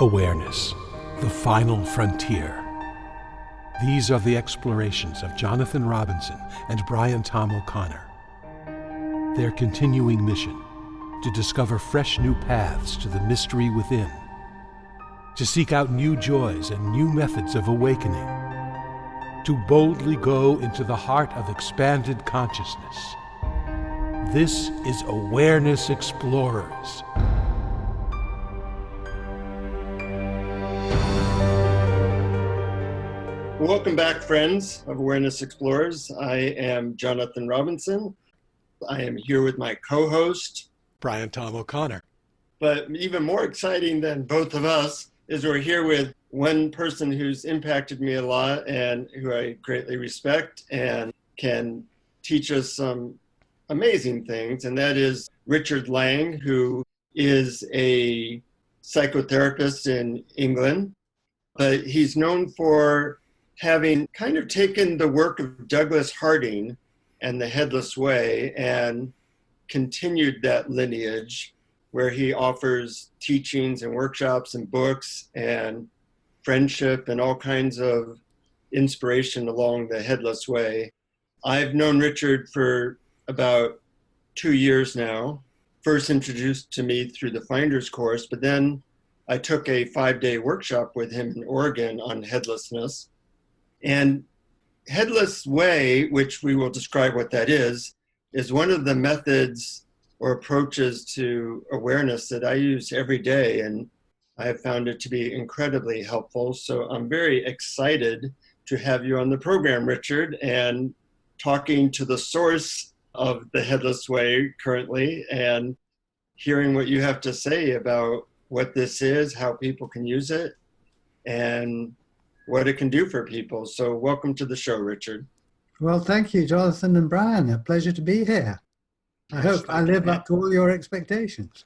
Awareness, the final frontier. These are the explorations of Jonathan Robinson and Brian Tom O'Connor. Their continuing mission, to discover fresh new paths to the mystery within, to seek out new joys and new methods of awakening, to boldly go into the heart of expanded consciousness. This is Awareness Explorers. Welcome back, friends of Awareness Explorers. I am Jonathan Robinson. I am here with my co-host, Brian Tom O'Connor. But even more exciting than both of us is we're here with one person who's impacted me a lot and who I greatly respect and can teach us some amazing things, and that is Richard Liang, who is a psychotherapist in England, but he's known for having kind of taken the work of Douglas Harding and the Headless Way and continued that lineage where he offers teachings and workshops and books and friendship and all kinds of inspiration along the Headless Way. I've known Richard for about 2 years now, first introduced to me through the Finders course, but then I took a 5-day workshop with him in Oregon on headlessness. And Headless Way, which we will describe what that is one of the methods or approaches to awareness that I use every day, and I have found it to be incredibly helpful. So I'm very excited to have you on the program, Richard, and talking to the source of the Headless Way currently and hearing what you have to say about what this is, how people can use it, and what it can do for people. So welcome to the show, Richard. Well, thank you, Jonathan and Brian. A pleasure to be here. I hope I live up to all your expectations.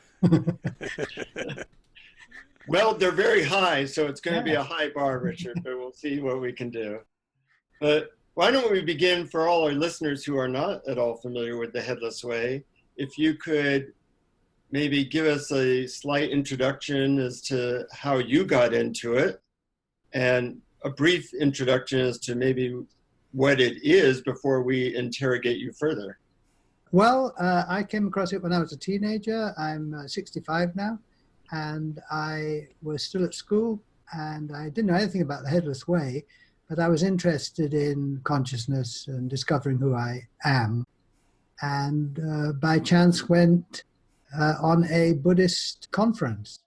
Well, they're very high, so it's going to be a high bar, Richard, but we'll see what we can do. But why don't we begin, for all our listeners who are not at all familiar with the Headless Way, if you could maybe give us a slight introduction as to how you got into it, and a brief introduction as to maybe what it is before we interrogate you further. Well, I came across it when I was a teenager. I'm 65 now, and I was still at school, and I didn't know anything about the Headless Way, but I was interested in consciousness and discovering who I am, and by chance went on a Buddhist conference.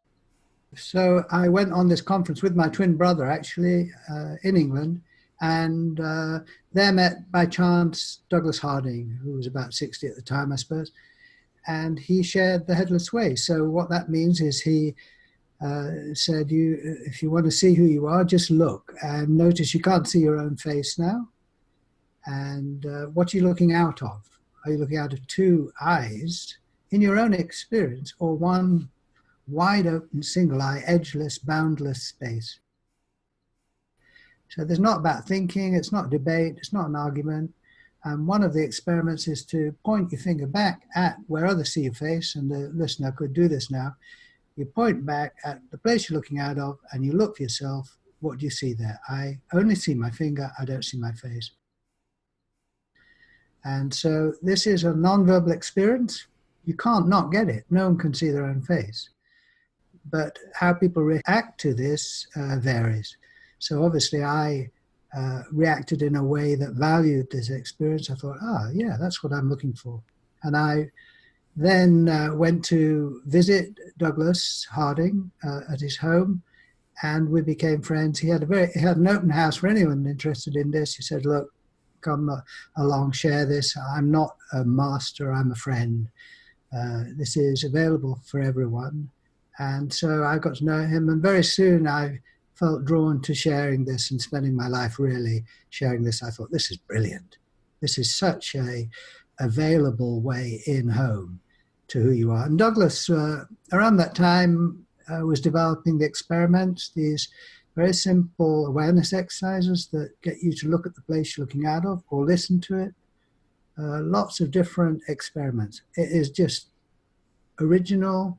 So I went on this conference with my twin brother, actually, in England, and there met by chance Douglas Harding, who was about 60 at the time, I suppose, and he shared the Headless Way. So what that means is he said, if you want to see who you are, just look and notice you can't see your own face now. And what are you looking out of? Are you looking out of two eyes in your own experience, or one wide open, single eye, edgeless, boundless space? So there's not about thinking, it's not debate, it's not an argument. One of the experiments is to point your finger back at where others see your face, and the listener could do this now. You point back at the place you're looking out of, and you look for yourself. What do you see there? I only see my finger, I don't see my face. And so this is a non-verbal experience. You can't not get it. No one can see their own face. But how people react to this varies. So obviously I reacted in a way that valued this experience. I thought, yeah, that's what I'm looking for. And I then went to visit Douglas Harding at his home, and we became friends. He had an open house for anyone interested in this. He said, look, come along, share this. I'm not a master, I'm a friend. This is available for everyone. And so I got to know him, and very soon I felt drawn to sharing this and spending my life really sharing this. I thought, this is brilliant. This is such a available way in home to who you are. And Douglas, around that time, was developing the experiments, these very simple awareness exercises that get you to look at the place you're looking out of or listen to it. Lots of different experiments. It is just original,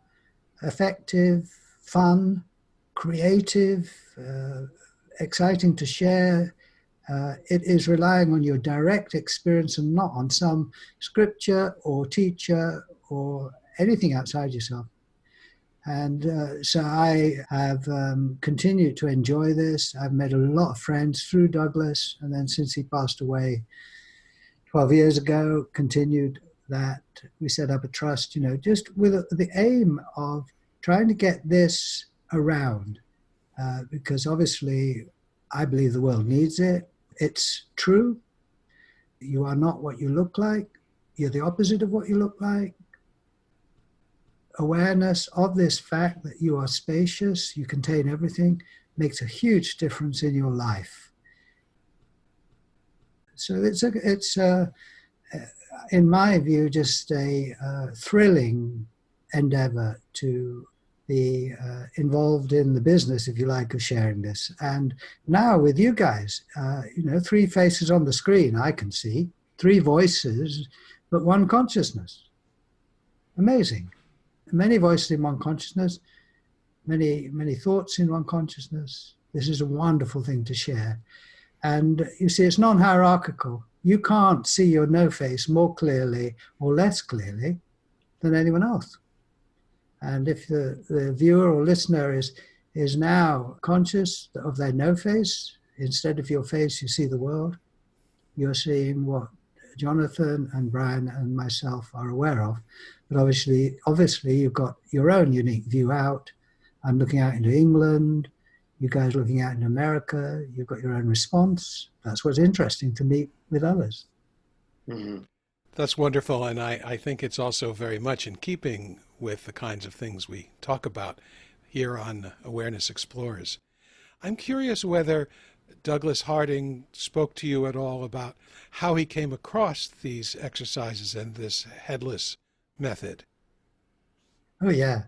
effective, fun, creative, exciting to share. It is relying on your direct experience and not on some scripture or teacher or anything outside yourself. And so I have continued to enjoy this. I've made a lot of friends through Douglas, and then since he passed away 12 years ago, continued that. We set up a trust, just with the aim of trying to get this around, because obviously I believe the world needs it. It's true. You are not what you look like. You're the opposite of what you look like. Awareness of this fact that you are spacious, you contain everything, makes a huge difference in your life. So it's in my view, just a thrilling endeavor to be involved in the business, if you like, of sharing this. And now with you guys, 3 faces on the screen I can see, 3 voices, but one consciousness. Amazing. Many voices in one consciousness, many thoughts in one consciousness. This is a wonderful thing to share. And you see, it's non-hierarchical. You can't see your no face more clearly or less clearly than anyone else. And if the viewer or listener is now conscious of their no face, instead of your face, you see the world. You're seeing what Jonathan and Brian and myself are aware of. But obviously, you've got your own unique view out. I'm looking out into England. You guys are looking out in America. You've got your own response. That's what's interesting to meet with others. Mm-hmm. That's wonderful. And I think it's also very much in keeping with the kinds of things we talk about here on Awareness Explorers. I'm curious whether Douglas Harding spoke to you at all about how he came across these exercises and this headless method. Oh, yeah.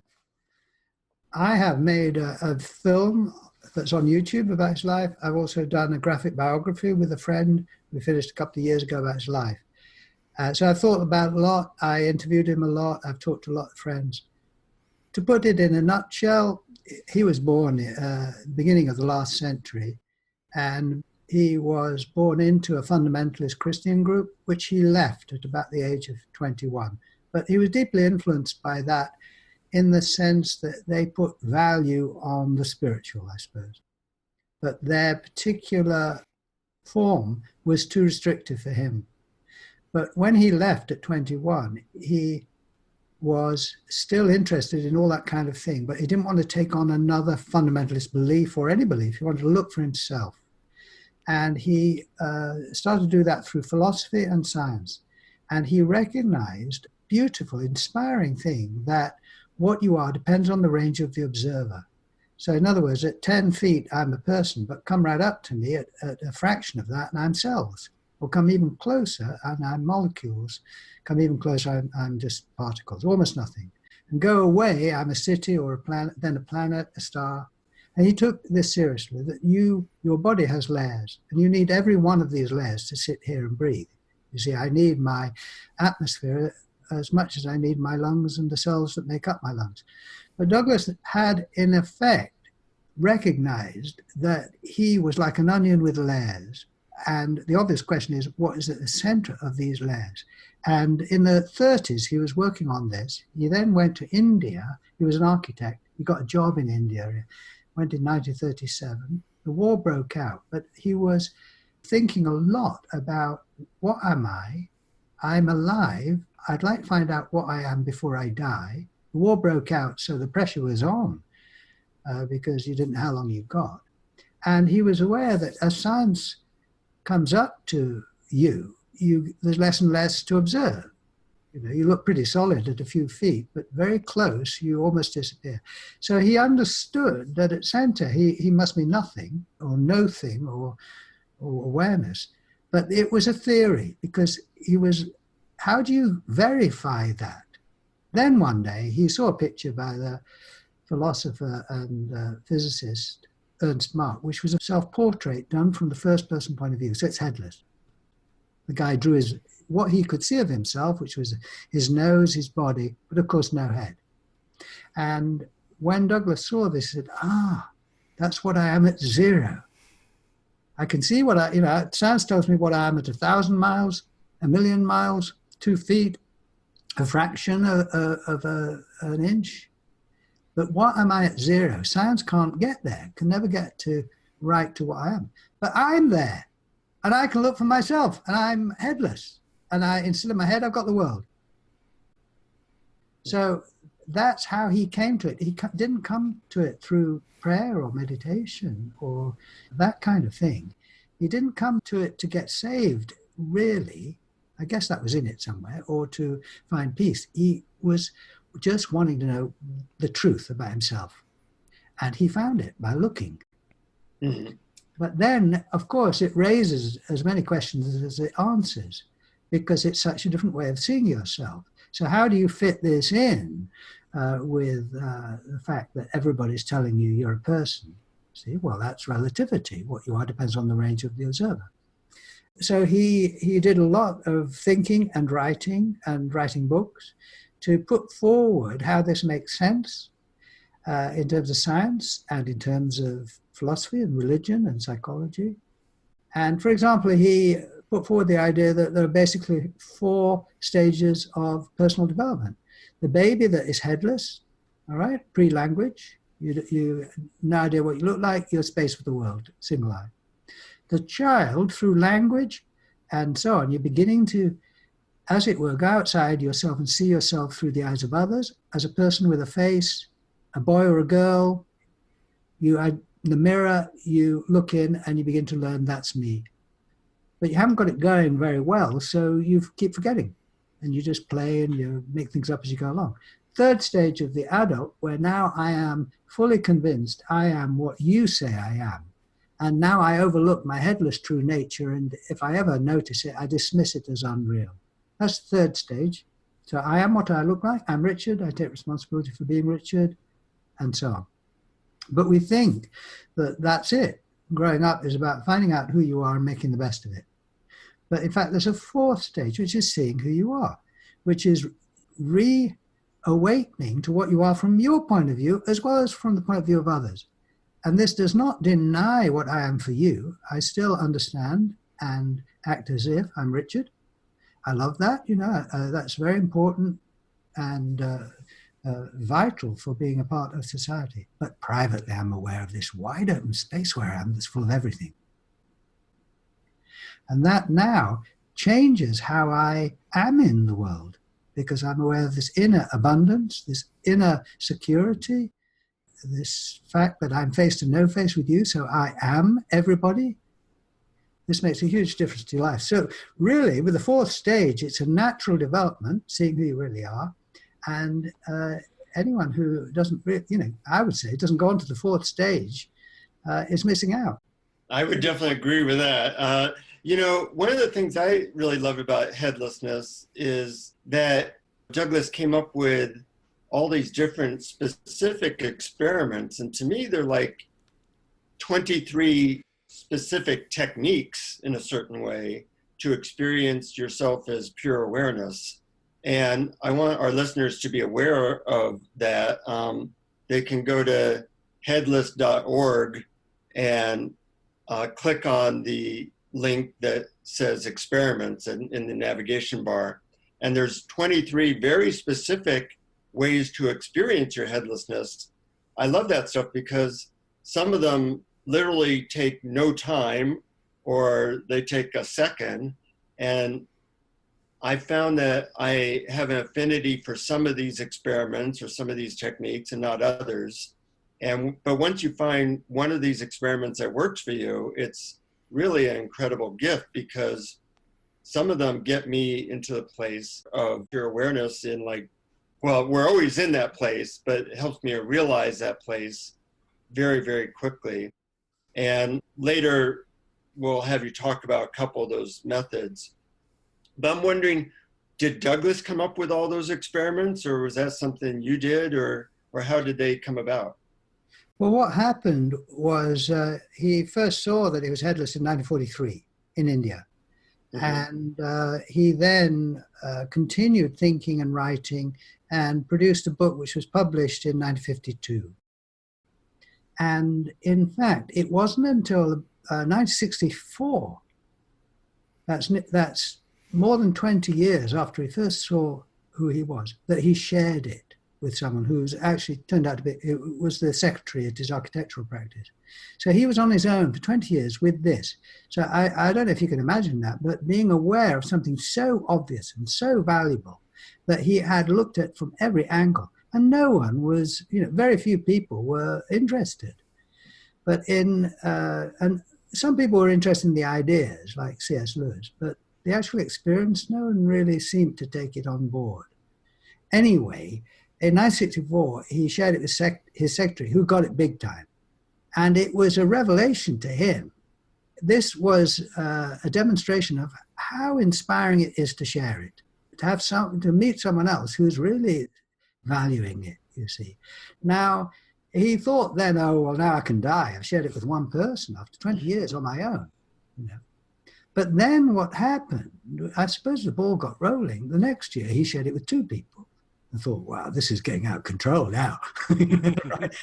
I have made a film that's on YouTube about his life. I've also done a graphic biography with a friend we finished a couple of years ago about his life. So I've thought about it a lot. I interviewed him a lot. I've talked to a lot of friends. To put it in a nutshell, he was born beginning of the last century, and he was born into a fundamentalist Christian group, which he left at about the age of 21. But he was deeply influenced by that in the sense that they put value on the spiritual, I suppose. But their particular form was too restrictive for him. But when he left at 21, he was still interested in all that kind of thing, but he didn't want to take on another fundamentalist belief or any belief. He wanted to look for himself. And he started to do that through philosophy and science. And he recognized beautiful, inspiring thing that what you are depends on the range of the observer. So in other words, at 10 feet, I'm a person, but come right up to me at a fraction of that, and I'm cells. Or come even closer, and I'm molecules. Come even closer, I'm just particles, almost nothing. And go away, I'm a city or a planet, then a planet, a star. And he took this seriously, that your body has layers, and you need every one of these layers to sit here and breathe. You see, I need my atmosphere as much as I need my lungs and the cells that make up my lungs. But Douglas had, in effect, recognized that he was like an onion with layers. And the obvious question is, what is at the center of these layers? And in the 30s, he was working on this. He then went to India. He was an architect. He got a job in India. He went in 1937. The war broke out, but he was thinking a lot about, what am I? I'm alive. I'd like to find out what I am before I die. The war broke out, so the pressure was on because you didn't know how long you got. And he was aware that as science comes up to you, there's less and less to observe. You look pretty solid at a few feet, but very close, you almost disappear. So he understood that at center, he must be nothing or no thing or awareness. But it was a theory, because how do you verify that? Then one day he saw a picture by the philosopher and physicist Ernst Mach, which was a self-portrait done from the first person point of view, so it's headless. The guy drew what he could see of himself, which was his nose, his body, but of course no head. And when Douglas saw this, he said, That's what I am at zero. I can see what science tells me what I am at 1,000 miles, 1,000,000 miles, 2 feet, a fraction of an inch. But what am I at zero? Science can't get there, can never get to right to what I am. But I'm there, and I can look for myself, and I'm headless. And instead of my head, I've got the world. So that's how he came to it. He didn't come to it through prayer or meditation or that kind of thing. He didn't come to it to get saved, really. I guess that was in it somewhere, or to find peace. He was just wanting to know the truth about himself. And he found it by looking. Mm-hmm. But then, of course, it raises as many questions as it answers, because it's such a different way of seeing yourself. So how do you fit this in with the fact that everybody's telling you you're a person? See, well, that's relativity. What you are depends on the range of the observer. So he did a lot of thinking and writing books to put forward how this makes sense in terms of science and in terms of philosophy and religion and psychology. And for example, he put forward the idea that there are basically 4 stages of personal development. The baby that is headless, all right, pre-language, you no idea what you look like, you're spaced with the world, single eye. The child, through language and so on, you're beginning to, as it were, go outside yourself and see yourself through the eyes of others, as a person with a face, a boy or a girl. In the mirror, you look in and you begin to learn, that's me. But you haven't got it going very well, so you keep forgetting. And you just play and you make things up as you go along. Third stage of the adult, where now I am fully convinced I am what you say I am. And now I overlook my headless true nature, and if I ever notice it, I dismiss it as unreal. That's the third stage. So I am what I look like. I'm Richard. I take responsibility for being Richard, and so on. But we think that that's it. Growing up is about finding out who you are and making the best of it. But in fact, there's a 4th stage, which is seeing who you are, which is reawakening to what you are from your point of view, as well as from the point of view of others. And this does not deny what I am for you. I still understand and act as if I'm Richard. I love that, that's very important and vital for being a part of society. But privately, I'm aware of this wide open space where I am that's full of everything. And that now changes how I am in the world, because I'm aware of this inner abundance, this inner security, this fact that I'm face to no face with you, so I am everybody. This makes a huge difference to your life. So really, with the 4th stage, it's a natural development, seeing who you really are. And anyone who doesn't, I would say, doesn't go on to the 4th stage is missing out. I would definitely agree with that. One of the things I really love about headlessness is that Douglas came up with all these different specific experiments. And to me, they're like 23 specific techniques in a certain way to experience yourself as pure awareness. And I want our listeners to be aware of that. They can go to headless.org and click on the link that says experiments in the navigation bar. And there's 23 very specific ways to experience your headlessness. I love that stuff because some of them literally take no time, or they take a second. And I found that I have an affinity for some of these experiments or some of these techniques and not others. But once you find one of these experiments that works for you, it's really an incredible gift, because some of them get me into the place of pure awareness in we're always in that place, but it helps me realize that place very, very quickly. And later, we'll have you talk about a couple of those methods. But I'm wondering, did Douglas come up with all those experiments, or was that something you did, or how did they come about? Well, what happened was he first saw that he was headless in 1943 in India. Mm-hmm. And he then continued thinking and writing and produced a book which was published in 1952. And in fact, it wasn't until 1964, that's more than 20 years after he first saw who he was, that he shared it with someone who's actually turned out to be, it was the secretary at his architectural practice. So he was on his own for 20 years with this. So I don't know if you can imagine that, but being aware of something so obvious and so valuable that he had looked at from every angle, and no one was, very few people were interested. But and some people were interested in the ideas, like C.S. Lewis, but the actual experience, no one really seemed to take it on board. Anyway, in 1964, he shared it with his secretary, who got it big time. And it was a revelation to him. This was a demonstration of how inspiring it is to share it, to meet someone else who's really valuing it, you see. Now, he thought then, oh, well, now I can die. I've shared it with one person after 20 years on my own. But then what happened, I suppose the ball got rolling. The next year, he shared it with 2 people. I thought, wow, this is getting out of control now. Right?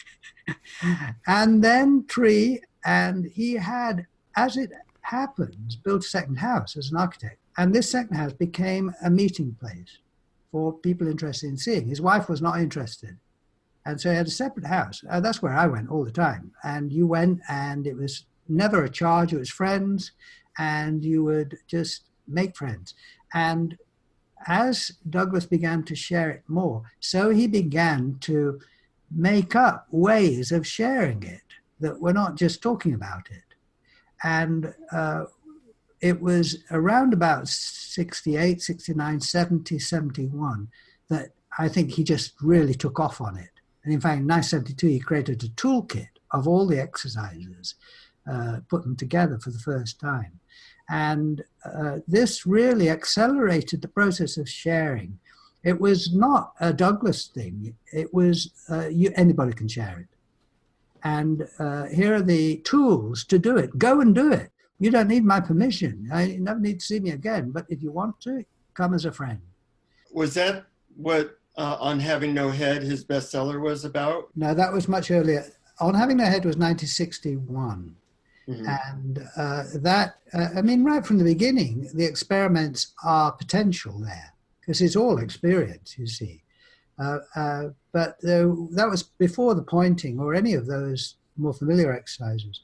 And then 3, and he had, as it happens, built a second house as an architect. And this second house became a meeting place for people interested in seeing. His wife was not interested. And so he had a separate house. That's where I went all the time. And you went, and it was never a charge. It was friends, and you would just make friends. And as Douglas began to share it more, so he began to make up ways of sharing it, that we're not just talking about it. And it was around about 68, 69, 70, 71 that I think he just really took off on it. And in fact, in 1972, he created a toolkit of all the exercises, put them together for the first time. And this really accelerated the process of sharing. It was not a Douglas thing. It was anybody can share it. And here are the tools to do it. Go and do it. You don't need my permission. You never need to see me again. But if you want to, come as a friend. Was that what On Having No Head, his bestseller, was about? No, that was much earlier. On Having No Head was 1961. Mm-hmm. And right from the beginning, the experiments are potential there, because it's all experience, you see. But that was before the pointing or any of those more familiar exercises.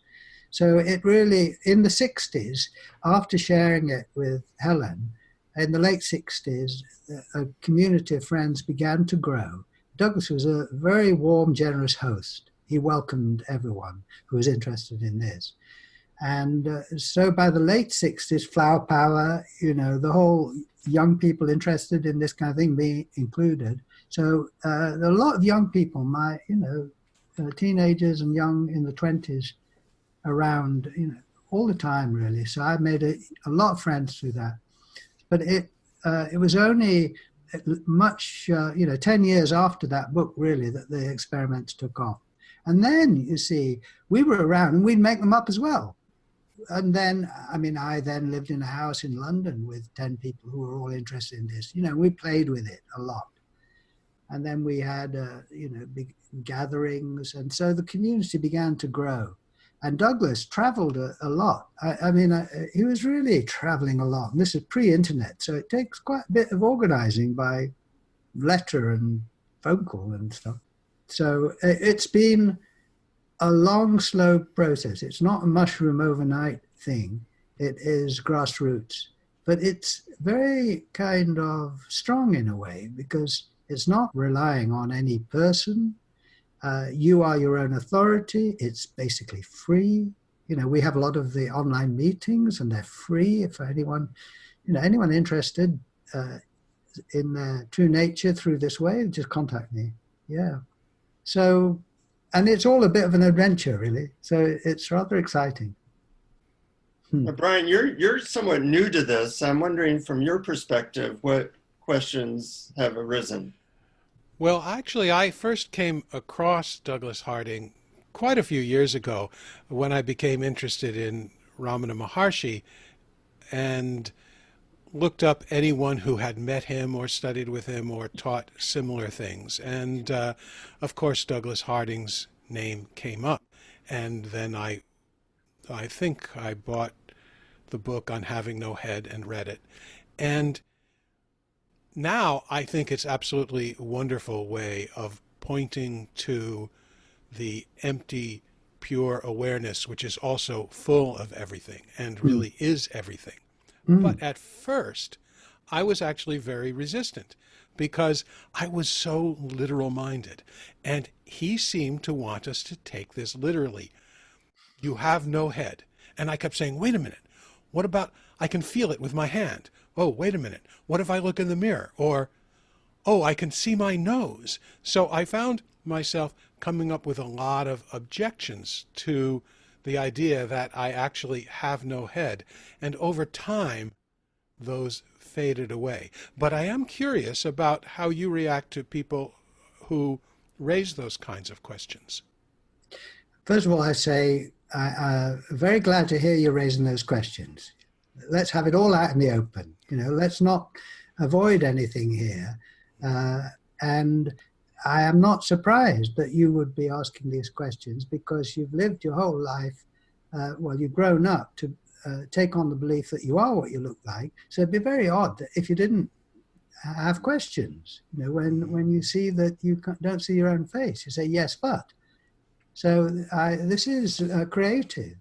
So it really, in the 60s, after sharing it with Helen, in the late 60s, a community of friends began to grow. Douglas was a very warm, generous host. He welcomed everyone who was interested in this. And so by the late 60s, Flower Power, the whole young people interested in this kind of thing being included. So there are a lot of young people, teenagers and young in the 20s around, all the time, really. So I made a lot of friends through that. But it was only much, 10 years after that book, really, that the experiments took off. And then, you see, we were around and we'd make them up as well. And then, I then lived in a house in London with 10 people who were all interested in this. We played with it a lot. And then we had, big gatherings. And so the community began to grow. And Douglas traveled a lot. He was really traveling a lot. And this is pre-internet, so it takes quite a bit of organizing by letter and phone call and stuff. So it's been a long, slow process. It's not a mushroom overnight thing. It is grassroots. But it's very kind of strong in a way, because it's not relying on any person. You are your own authority. It's basically free. We have a lot of the online meetings, and they're free for anyone, anyone interested in their true nature through this way, just contact me. Yeah. So, and it's all a bit of an adventure, really. So it's rather exciting. Brian, you're somewhat new to this. I'm wondering, from your perspective, what questions have arisen? Well, actually, I first came across Douglas Harding quite a few years ago when I became interested in Ramana Maharshi and looked up anyone who had met him or studied with him or taught similar things. And, of course, Douglas Harding's name came up. And then I think I bought the book on having no head and read it. And now I think it's absolutely wonderful way of pointing to the empty, pure awareness, which is also full of everything and really is everything. But at first, I was actually very resistant because I was so literal minded. And he seemed to want us to take this literally. You have no head. And I kept saying, wait a minute. What about, I can feel it with my hand. Oh, wait a minute. What if I look in the mirror? Or, oh, I can see my nose. So I found myself coming up with a lot of objections to the idea that I actually have no head. And over time, those faded away. But I am curious about how you react to people who raise those kinds of questions. First of all, I say, I'm very glad to hear you raising those questions. Let's have it all out in the open. Let's not avoid anything here. And I am not surprised that you would be asking these questions because you've lived your whole life, you've grown up to take on the belief that you are what you look like. So it'd be very odd that if you didn't have questions, when you see that you don't see your own face, you say, yes, but. So this is creative.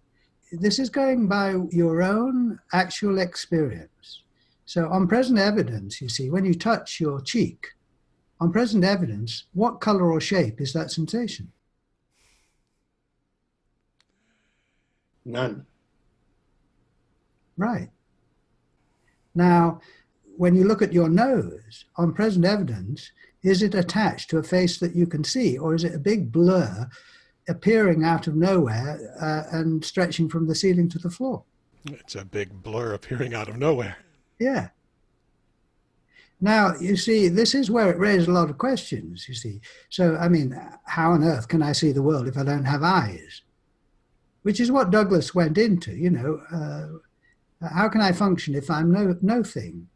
This is going by your own actual experience. So on present evidence, you see, when you touch your cheek, on present evidence, what color or shape is that sensation? None. Right. Now, when you look at your nose, on present evidence, is it attached to a face that you can see, or is it a big blur appearing out of nowhere and stretching from the ceiling to the floor? It's a big blur appearing out of nowhere. Yeah. Now, you see, this is where it raises a lot of questions, you see. So, how on earth can I see the world if I don't have eyes? Which is what Douglas went into, how can I function if I'm no thing,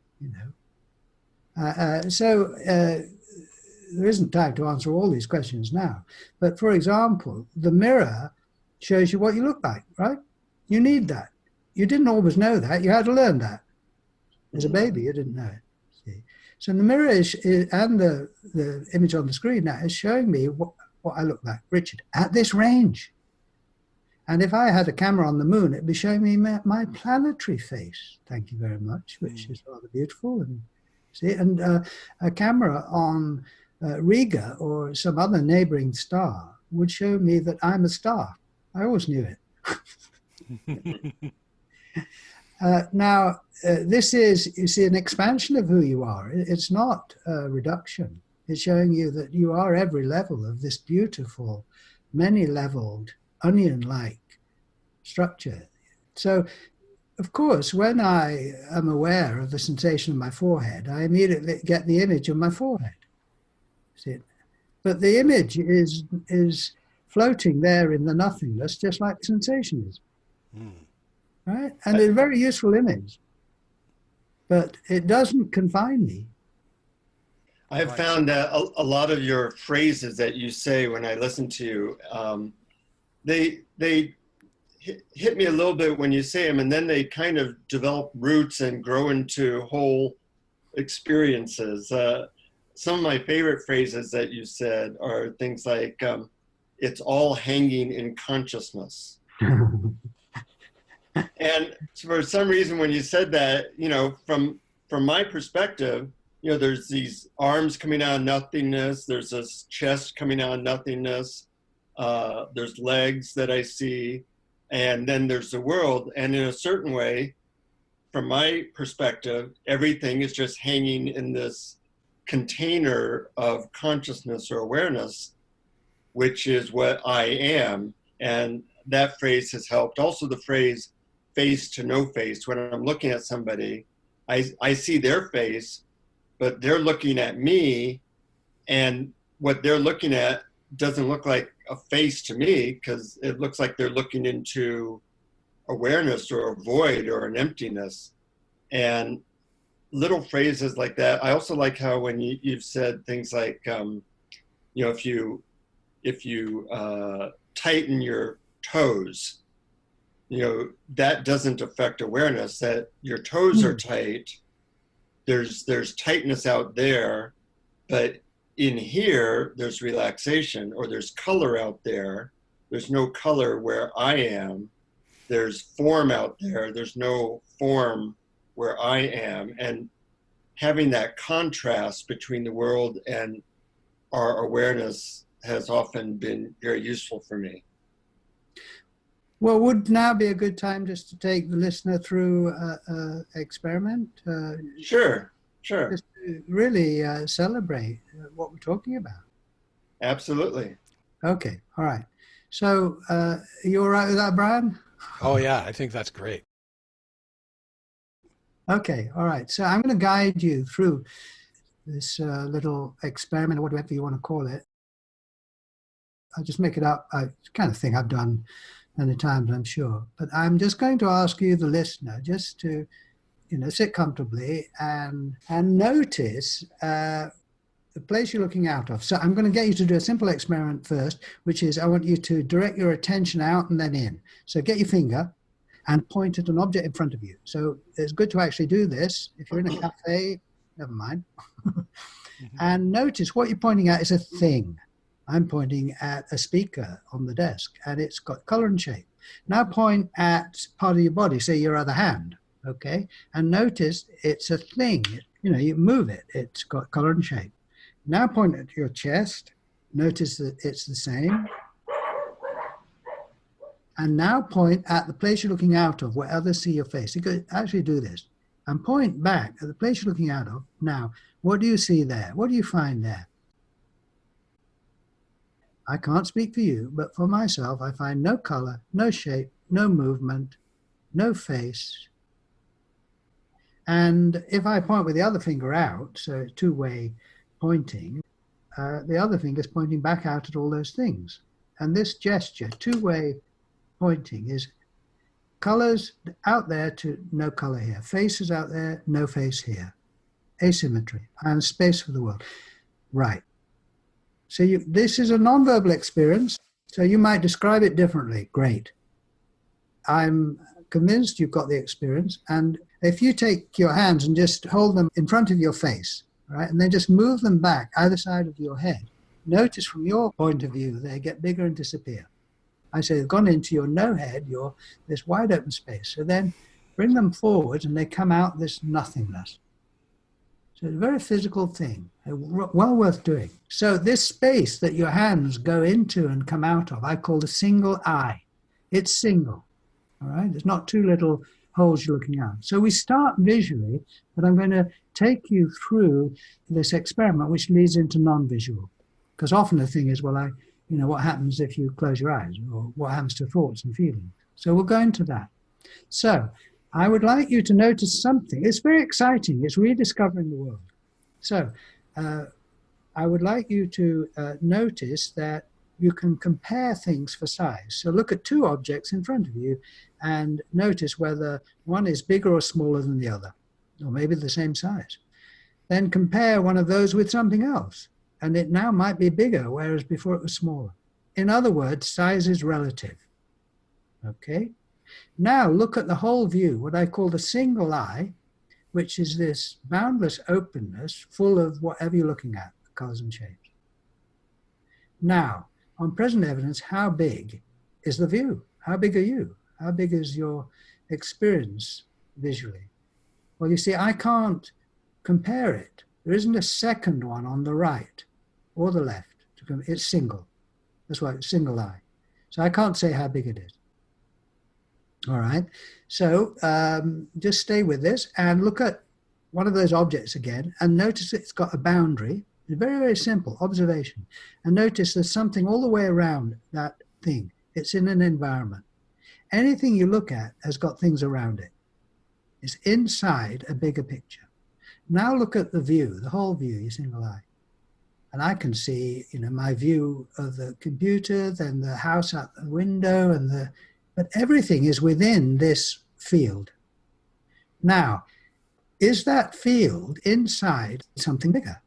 there isn't time to answer all these questions now. But for example, the mirror shows you what you look like, right? You need that. You didn't always know that. You had to learn that. As a baby, you didn't know it. See? So the mirror and the image on the screen now is showing me what I look like, Richard, at this range. And if I had a camera on the moon, it'd be showing me my planetary face. Thank you very much, which is rather beautiful. And a camera on Riga or some other neighboring star would show me that I'm a star. I always knew it. This is, you see, an expansion of who you are. It's not a reduction. It's showing you that you are every level of this beautiful, many-leveled, onion-like structure. So, of course, when I am aware of the sensation of my forehead, I immediately get the image of my forehead. See it? But the image is floating there in the nothingness, just like the sensation is. Right? And it's a very useful image. But it doesn't confine me. I've found that a lot of your phrases that you say when I listen to you, they hit me a little bit when you say them, and then they kind of develop roots and grow into whole experiences. Some of my favorite phrases that you said are things like, it's all hanging in consciousness. And for some reason, when you said that, from my perspective, there's these arms coming out of nothingness. There's this chest coming out of nothingness. There's legs that I see. And then there's the world. And in a certain way, from my perspective, everything is just hanging in this container of consciousness or awareness, which is what I am. And that phrase has helped. Also the phrase face to no face. When I'm looking at somebody, I see their face, but they're looking at me, and what they're looking at doesn't look like a face to me, because it looks like they're looking into awareness or a void or an emptiness. And little phrases like that. I also like how when you've said things like, if if you tighten your toes, that doesn't affect awareness, that your toes are tight. There's tightness out there, but in here, there's relaxation, or there's color out there. There's no color where I am. There's form out there. There's no form where I am. And having that contrast between the world and our awareness has often been very useful for me. Well, would now be a good time just to take the listener through an experiment? Sure. Just to really celebrate what we're talking about. Absolutely. Okay, all right. So you all right with that, Brian? Oh, yeah, I think that's great. Okay, all right. So I'm going to guide you through this little experiment, or whatever you want to call it. I'll just make it up. It's the kind of thing I've done many times, I'm sure. But I'm just going to ask you, the listener, just to, sit comfortably and notice the place you're looking out of. So I'm going to get you to do a simple experiment first, which is I want you to direct your attention out and then in. So get your finger and point at an object in front of you. So it's good to actually do this. If you're in a cafe, never mind. And notice what you're pointing at is a thing. I'm pointing at a speaker on the desk, and it's got color and shape. Now point at part of your body, say your other hand, okay? And notice it's a thing. You move it. It's got color and shape. Now point at your chest. Notice that it's the same. And now point at the place you're looking out of, where others see your face. You could actually do this. And point back at the place you're looking out of. Now, what do you see there? What do you find there? I can't speak for you, but for myself, I find no color, no shape, no movement, no face. And if I point with the other finger out, so two-way pointing, the other finger is pointing back out at all those things. And this gesture, two-way pointing, is colors out there to no color here, faces out there, no face here, asymmetry, and space for the world. Right. So this is a nonverbal experience, so you might describe it differently. Great. I'm convinced you've got the experience, and if you take your hands and just hold them in front of your face, right, and then just move them back either side of your head, notice from your point of view they get bigger and disappear. I say they've gone into your no head, this wide open space. So then bring them forward and they come out this nothingness. So it's a very physical thing, well worth doing. So this space that your hands go into and come out of, I call the single eye. It's single, all right? There's not two little holes you're looking out. So we start visually, but I'm going to take you through this experiment, which leads into non-visual. Because often the thing is, well, what happens if you close your eyes, or what happens to thoughts and feelings? So we'll go into that. So I would like you to notice something. It's very exciting. It's rediscovering the world. So I would like you to notice that you can compare things for size. So look at two objects in front of you and notice whether one is bigger or smaller than the other, or maybe the same size. Then compare one of those with something else, and it now might be bigger, whereas before it was smaller. In other words, size is relative. Okay? Now look at the whole view, what I call the single eye, which is this boundless openness full of whatever you're looking at, colors and shapes. Now, on present evidence, how big is the view? How big are you? How big is your experience visually? Well, you see, I can't compare it. There isn't a second one on the right or the left. It's single. That's why it's single eye. So I can't say how big it is. All right. So just stay with this and look at one of those objects again and notice it's got a boundary. It's very, very simple observation. And notice there's something all the way around that thing. It's in an environment. Anything you look at has got things around it. It's inside a bigger picture. Now look at the view, the whole view, your single eye. And I can see, my view of the computer, then the house out the window, but everything is within this field. Now, is that field inside something bigger?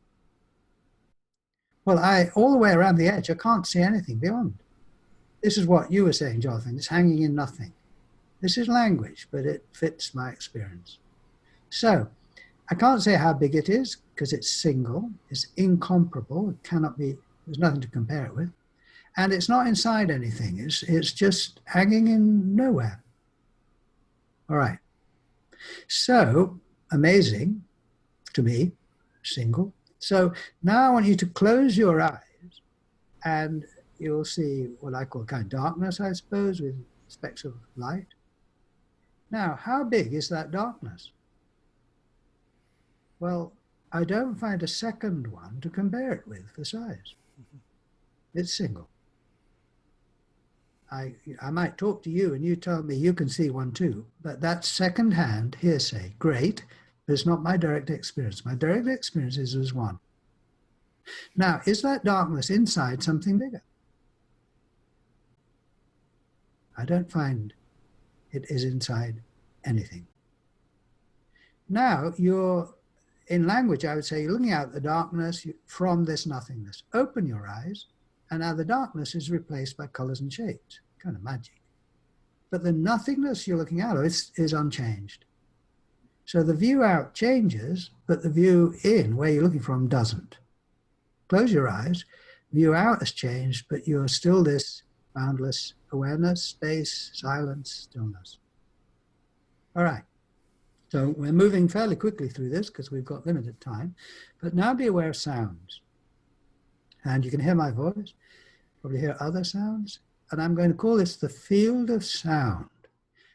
Well, all the way around the edge, I can't see anything beyond. This is what you were saying, Jonathan. It's hanging in nothing. This is language, but it fits my experience. So I can't say how big it is because it's single, it's incomparable, it cannot be, there's nothing to compare it with. And it's not inside anything, it's just hanging in nowhere. All right. So amazing to me, single. So now I want you to close your eyes and you'll see what I call kind of darkness, I suppose, with specks of light. Now, how big is that darkness? Well, I don't find a second one to compare it with for size. It's single. I might talk to you and you tell me you can see one too, but that's second-hand hearsay. Great, but it's not my direct experience. My direct experience is there's one. Now, is that darkness inside something bigger? I don't find it is inside anything. Now, in language, I would say you're looking out at the darkness from this nothingness. Open your eyes, and now the darkness is replaced by colors and shapes, kind of magic. But the nothingness you're looking out of is unchanged. So the view out changes, but the view in, where you're looking from, doesn't. Close your eyes, view out has changed, but you're still this boundless awareness, space, silence, stillness. All right. So we're moving fairly quickly through this because we've got limited time, but now be aware of sounds. And you can hear my voice, probably hear other sounds, and I'm going to call this the field of sound.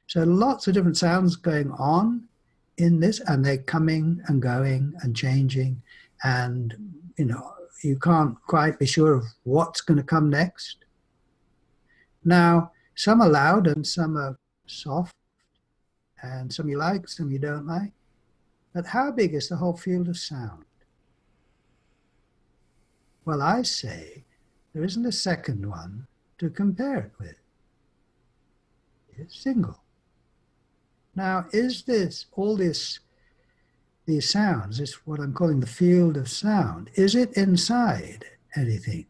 So lots of different sounds going on in this, and they're coming and going and changing, and you can't quite be sure of what's going to come next. Now, some are loud and some are soft, and some you like, some you don't like. But how big is the whole field of sound? Well, I say there isn't a second one to compare it with. It's single. Now, is these sounds, this what I'm calling the field of sound, is it inside anything?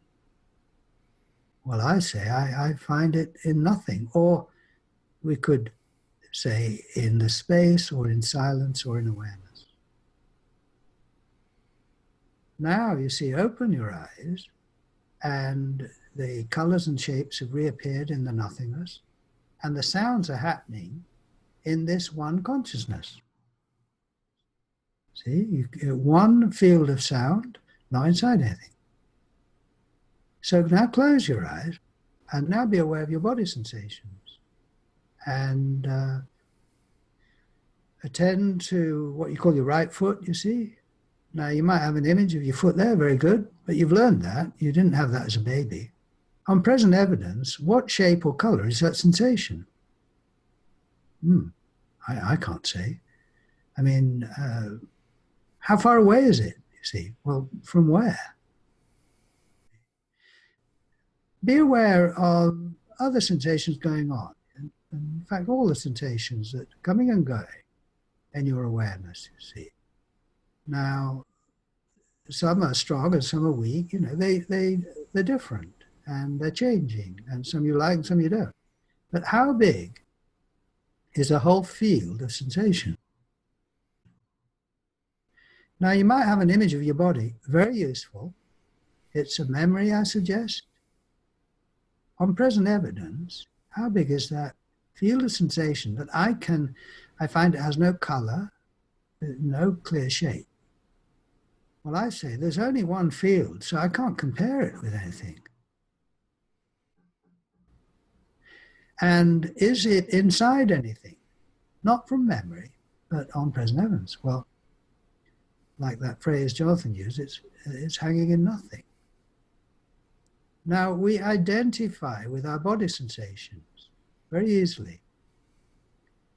Well, I say I find it in nothing, or we could say in the space or in silence or in awareness. Now you see, open your eyes and the colors and shapes have reappeared in the nothingness, and the sounds are happening in this one consciousness. See, you get one field of sound, not inside anything. So now close your eyes and now be aware of your body sensations. And attend to what you call your right foot, you see. Now, you might have an image of your foot there, very good, but you've learned that. You didn't have that as a baby. On present evidence, what shape or color is that sensation? I can't say. I mean, how far away is it, you see? Well, from where? Be aware of other sensations going on. In fact, all the sensations that are coming and going in your awareness, you see. Now, some are strong and some are weak. They're different and they're changing, and some you like and some you don't. But how big is a whole field of sensation? Now, you might have an image of your body, very useful. It's a memory, I suggest. On present evidence, how big is that field of sensation that I find it has no color, no clear shape? Well, I say there's only one field, so I can't compare it with anything. And is it inside anything? Not from memory, but on present evidence. Well, like that phrase Jonathan used, it's hanging in nothing. Now, we identify with our body sensations very easily.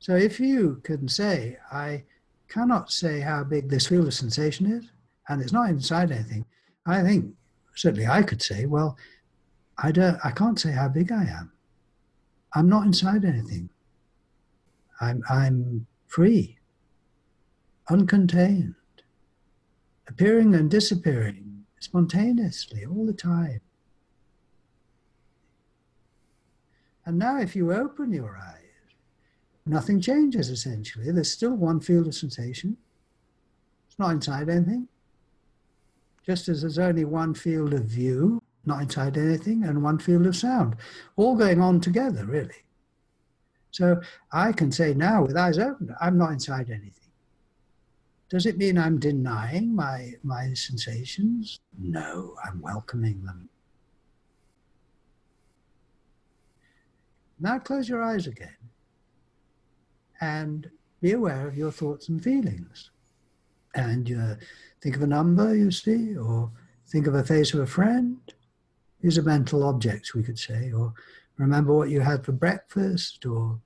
So if you can say, I cannot say how big this field of sensation is, and it's not inside anything, I think, certainly I could say, well, I can't say how big I am. I'm not inside anything. I'm free, uncontained, appearing and disappearing spontaneously all the time. And now if you open your eyes, nothing changes essentially. There's still one field of sensation. It's not inside anything. Just as there's only one field of view, not inside anything, and one field of sound, all going on together, really. So I can say now, with eyes open, I'm not inside anything. Does it mean I'm denying my sensations? No, I'm welcoming them. Now close your eyes again and be aware of your thoughts and feelings. And think of a number, you see, or think of a face of a friend. These are mental objects, we could say, or remember what you had for breakfast, or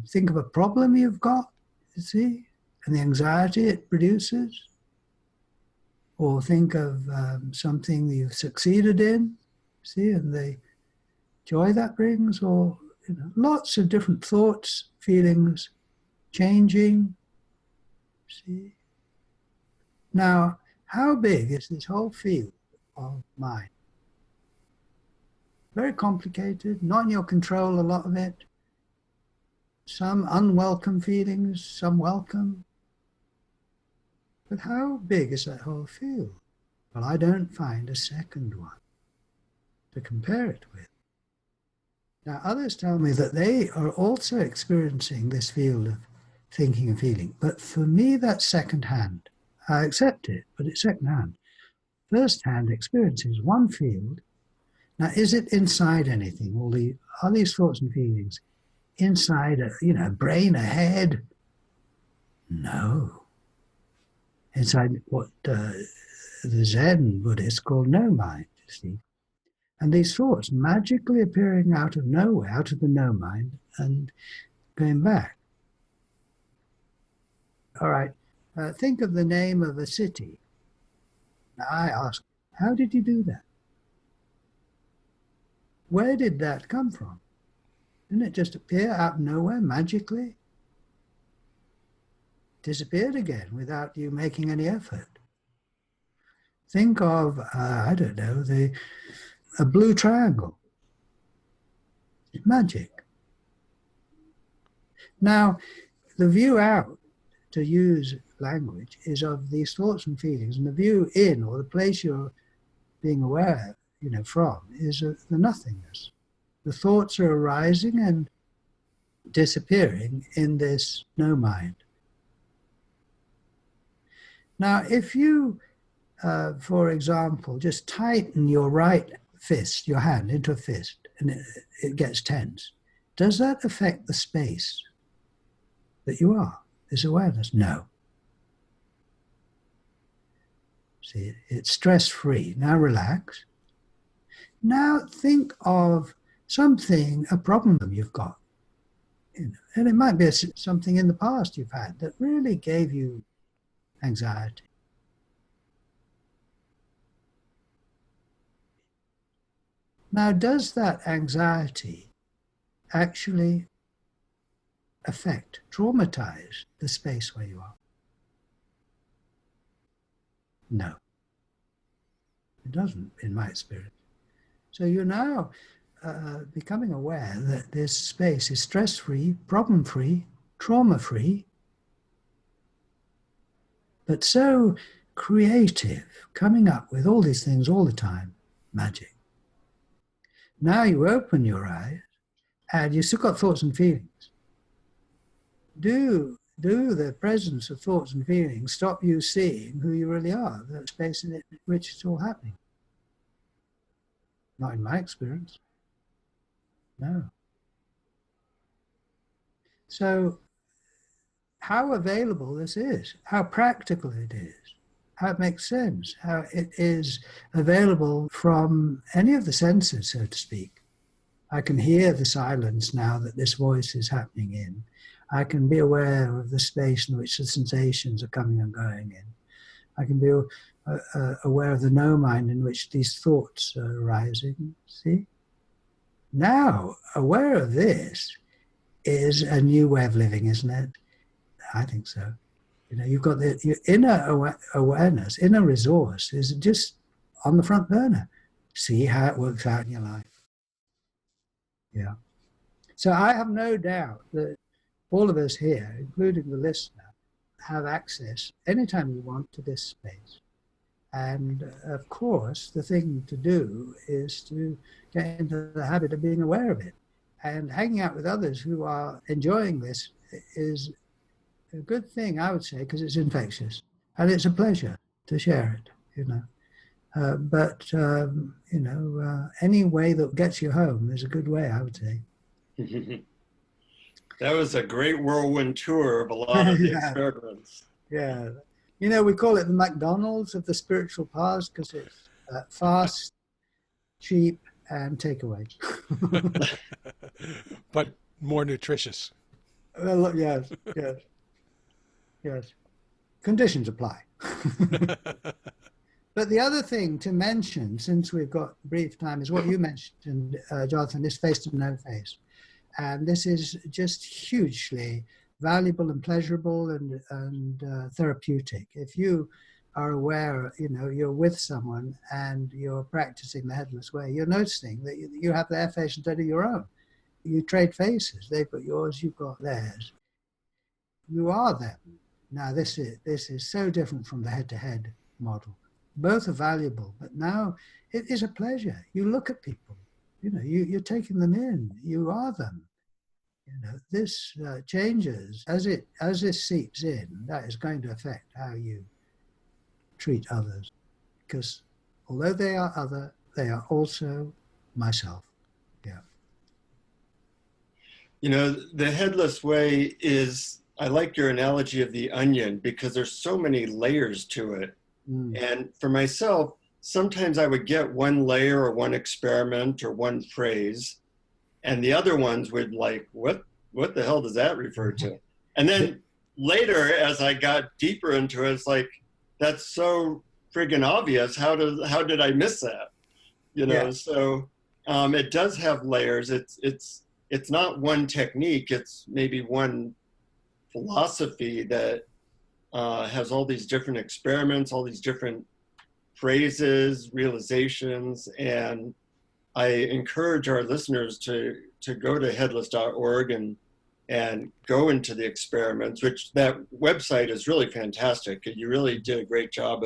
think of a problem you've got, you see, and the anxiety it produces, or think of something you've succeeded in, see, and the joy that brings, or lots of different thoughts, feelings, changing, see. Now, how big is this whole field of mind? Very complicated, not in your control, a lot of it. Some unwelcome feelings, some welcome. But how big is that whole field? Well, I don't find a second one to compare it with. Now, others tell me that they are also experiencing this field of thinking and feeling. But for me, that's second-hand. I accept it, but it's second-hand. First-hand experience is one field. Now, is it inside anything? Are these thoughts and feelings inside a brain, a head? No. Inside what the Zen Buddhists call no mind, you see. And these thoughts magically appearing out of nowhere, out of the no mind, and going back. All right, think of the name of a city. Now I ask, how did you do that? Where did that come from? Didn't it just appear out of nowhere, magically? Disappeared again without you making any effort. Think of, I don't know, a blue triangle. It's magic. Now, the view out, to use language, is of these thoughts and feelings, and the view in, or the place you're being aware, from, is the nothingness. The thoughts are arising and disappearing in this no mind. Now, if you, for example, just tighten your right fist, your hand, into a fist, and it gets tense, does that affect the space that you are, this awareness? No. See, it's stress-free. Now relax. Now think of something, a problem you've got. And it might be something in the past you've had that really gave you anxiety. Now, does that anxiety actually affect, traumatize the space where you are? No, it doesn't, in my experience. So you're now becoming aware that this space is stress-free, problem-free, trauma-free, but so creative, coming up with all these things all the time, magic. Now you open your eyes, and you've still got thoughts and feelings. Do the presence of thoughts and feelings stop you seeing who you really are, the space in which it's all happening? Not in my experience. No. So, how available this is, how practical it is, how it makes sense, how it is available from any of the senses, so to speak. I can hear the silence now that this voice is happening in. I can be aware of the space in which the sensations are coming and going in. I can be aware of the no mind in which these thoughts are arising, see? Now, aware of this is a new way of living, isn't it? I think so. You've got your inner awareness, inner resource is just on the front burner. See how it works out in your life. Yeah. So I have no doubt that all of us here, including the listener, have access anytime we want to this space. And of course, the thing to do is to get into the habit of being aware of it. And hanging out with others who are enjoying this is a good thing, I would say, because it's infectious. And it's a pleasure to share it, any way that gets you home is a good way, I would say. That was a great whirlwind tour of a lot of the experiments. Yeah. We call it the McDonald's of the spiritual paths because it's fast, cheap, and takeaway. But more nutritious. Well, yes. Conditions apply. But the other thing to mention, since we've got brief time, is what you mentioned, Jonathan, is face to no face. And this is just hugely valuable and pleasurable and therapeutic. If you are aware, you're with someone and you're practicing the Headless Way, you're noticing that you have their face instead of your own. You trade faces. They've got yours, you've got theirs. You are them. Now, this is so different from the head-to-head model. Both are valuable, but now it is a pleasure. You look at people, you're taking them in. You are them. This changes as this seeps in. That is going to affect how you treat others, because although they are other, they are also myself. Yeah. The Headless Way is, I like your analogy of the onion because there's so many layers to it. And for myself, sometimes I would get one layer or one experiment or one phrase, and the other ones would like, what the hell does that refer to? And then later, as I got deeper into it, it's like, that's so friggin' obvious. How did I miss that? Yeah. So it does have layers. It's not one technique. It's maybe one philosophy that has all these different experiments, all these different phrases, realizations, and I encourage our listeners to go to headless.org and go into the experiments, which that website is really fantastic. You really did a great job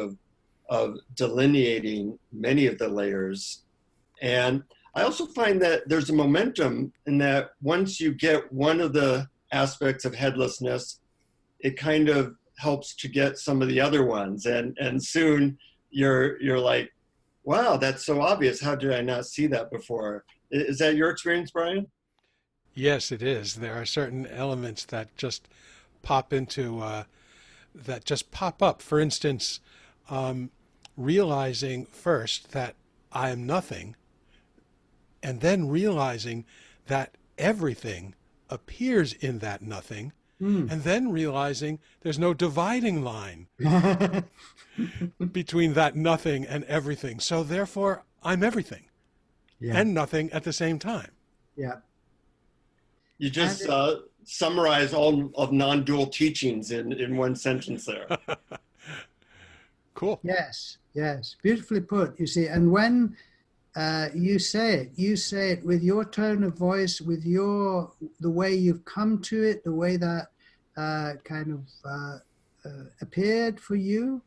of delineating many of the layers. And I also find that there's a momentum in that once you get one of the aspects of headlessness, it kind of helps to get some of the other ones. And soon you're like, wow, that's so obvious. How did I not see that before? Is that your experience, Brian? Yes, it is. There are certain elements that just pop up. For instance, realizing first that I am nothing, and then realizing that everything appears in that nothing, and then realizing there's no dividing line between that nothing and everything. So therefore, I'm everything and nothing at the same time. Yeah. You just summarize all of non-dual teachings in one sentence there. Cool. Yes. Beautifully put, you see. And when you say it with your tone of voice, with the way you've come to it, the way that appeared for you.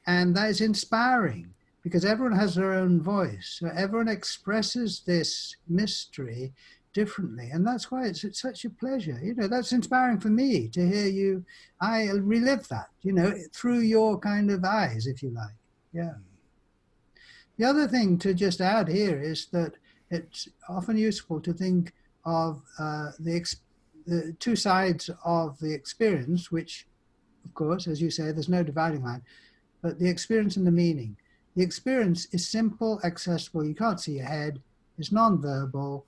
And that is inspiring because everyone has their own voice. So everyone expresses this mystery differently. And that's why it's such a pleasure. That's inspiring for me to hear you. I relive that, through your kind of eyes, if you like. Yeah. The other thing to just add here is that it's often useful to think of the two sides of the experience, which, of course, as you say, there's no dividing line, but the experience and the meaning. The experience is simple, accessible. You can't see ahead. It's non-verbal.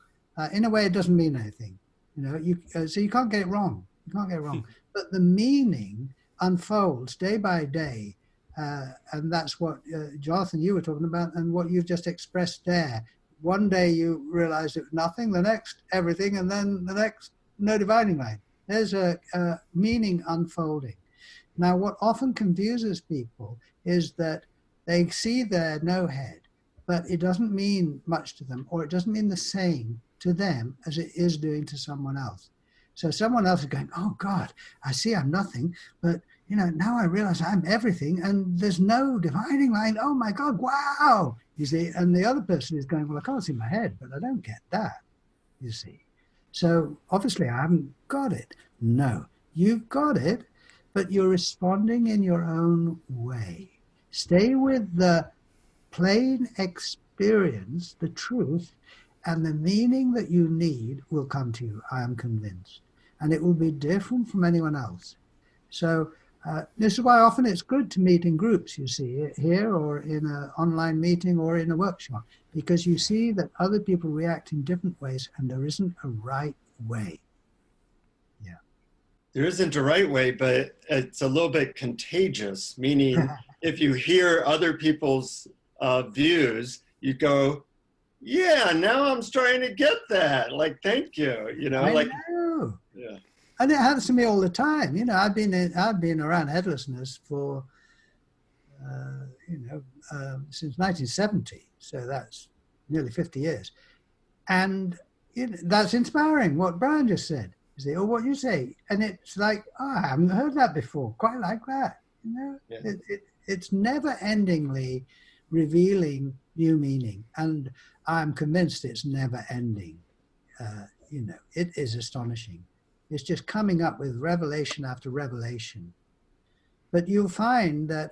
In a way, it doesn't mean anything. So you can't get it wrong. But the meaning unfolds day by day. And that's what, Jonathan, you were talking about, and what you've just expressed there. One day you realize it was nothing, the next everything, and then the next no dividing line. There's a meaning unfolding. Now, what often confuses people is that they see their no head, but it doesn't mean much to them, or it doesn't mean the same to them as it is doing to someone else. So someone else is going, oh God, I see I'm nothing, but now I realize I'm everything, and there's no dividing line. Oh my God, wow. You see, and the other person is going, well, I can't see my head, but I don't get that, you see. So obviously I haven't got it. No, you've got it, but you're responding in your own way. Stay with the plain experience, the truth, and the meaning that you need will come to you, I am convinced. And it will be different from anyone else. So this is why often it's good to meet in groups, you see, here or in an online meeting or in a workshop, because you see that other people react in different ways and there isn't a right way. Yeah. There isn't a right way, but it's a little bit contagious, meaning if you hear other people's views, you go, yeah, now I'm starting to get that. Like, thank you. I know. Yeah. And it happens to me all the time. I've been around headlessness for, since 1970. So that's nearly 50 years. And that's inspiring, what Brian just said. You see, or what you say. And it's like, I haven't heard that before. Quite like that. Yeah. It's never-endingly revealing new meaning. And I'm convinced it's never ending. It is astonishing. It's just coming up with revelation after revelation. But I find that,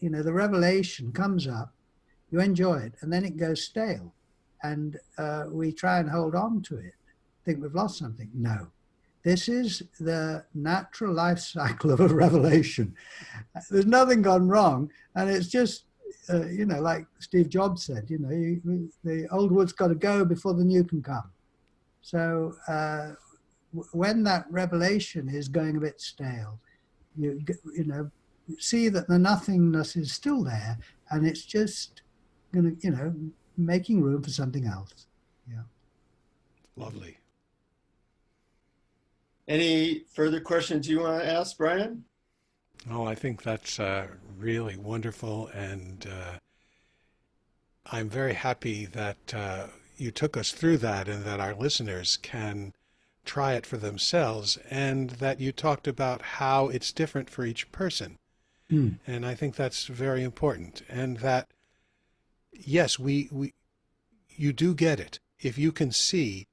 the revelation comes up, you enjoy it, and then it goes stale. And we try and hold on to it, think we've lost something. No. This is the natural life cycle of a revelation. There's nothing gone wrong. And it's just, like Steve Jobs said, the old wood's got to go before the new can come. So when that revelation is going a bit stale, you see that the nothingness is still there, and it's just making room for something else. Yeah. Lovely. Any further questions you want to ask, Brian? Oh, I think that's really wonderful, and I'm very happy that you took us through that, and that our listeners can try it for themselves, and that you talked about how it's different for each person. And I think that's very important, and that, yes, you do get it. If you can see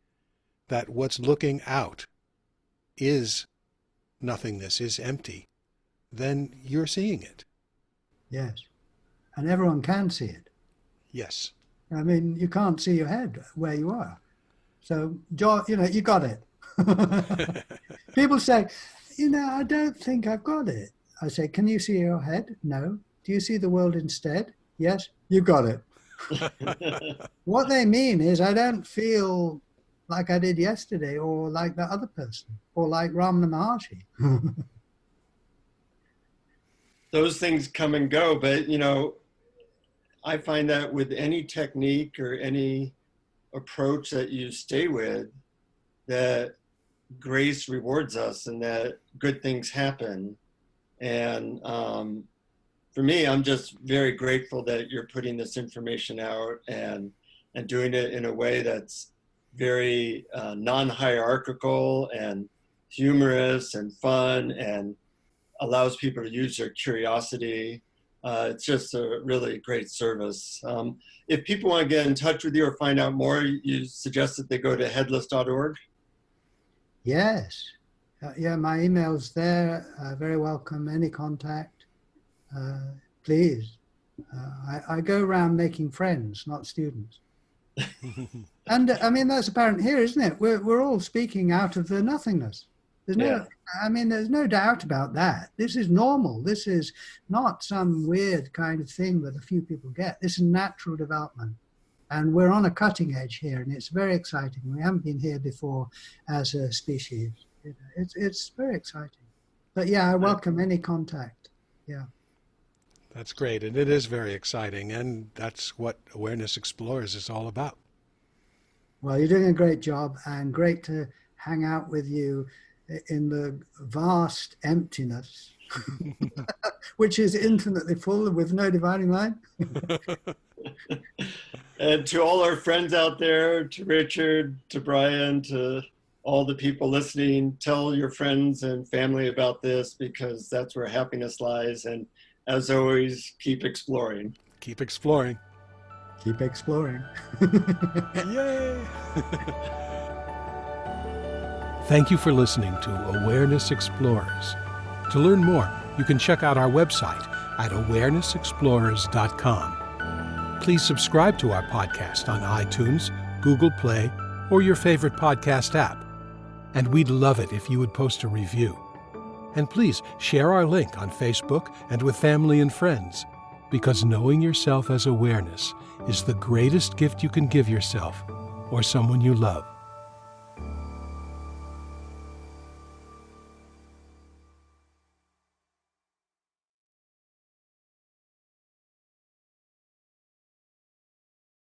that what's looking out is nothingness, is empty, then you're seeing it. Yes. And everyone can see it. Yes. I mean, you can't see your head where you are. So, you got it. People say, I don't think I've got it. I say, can you see your head? No. Do you see the world instead? Yes. You got it. What they mean is, I don't feel like I did yesterday, or like that other person, or like Ramana Maharshi. Those things come and go, but I find that with any technique or any approach that you stay with, that grace rewards us and that good things happen. And for me, I'm just very grateful that you're putting this information out and doing it in a way that's very non-hierarchical and humorous and fun, and allows people to use their curiosity. It's just a really great service. If people want to get in touch with you or find out more, you suggest that they go to headless.org? Yes. My email's there. Very welcome. Any contact, please. I go around making friends, not students. And I mean, that's apparent here, isn't it? We're all speaking out of the nothingness. There's no doubt about that. This is normal. This is not some weird kind of thing that a few people get. This is natural development. And we're on a cutting edge here, and it's very exciting. We haven't been here before as a species. It's very exciting. But yeah, I welcome any contact. Yeah. That's great. And it is very exciting. And that's what Awareness Explorers is all about. Well, you're doing a great job, and great to hang out with you in the vast emptiness which is infinitely full with no dividing line. And to all our friends out there, to Richard, to Brian, to all the people listening, tell your friends and family about this, because that's where happiness lies. And as always, keep exploring. Keep exploring. Keep exploring. Yay! Thank you for listening to Awareness Explorers. To learn more, you can check out our website at awarenessexplorers.com. Please subscribe to our podcast on iTunes, Google Play, or your favorite podcast app. And we'd love it if you would post a review. And please share our link on Facebook and with family and friends, because knowing yourself as awareness is the greatest gift you can give yourself or someone you love.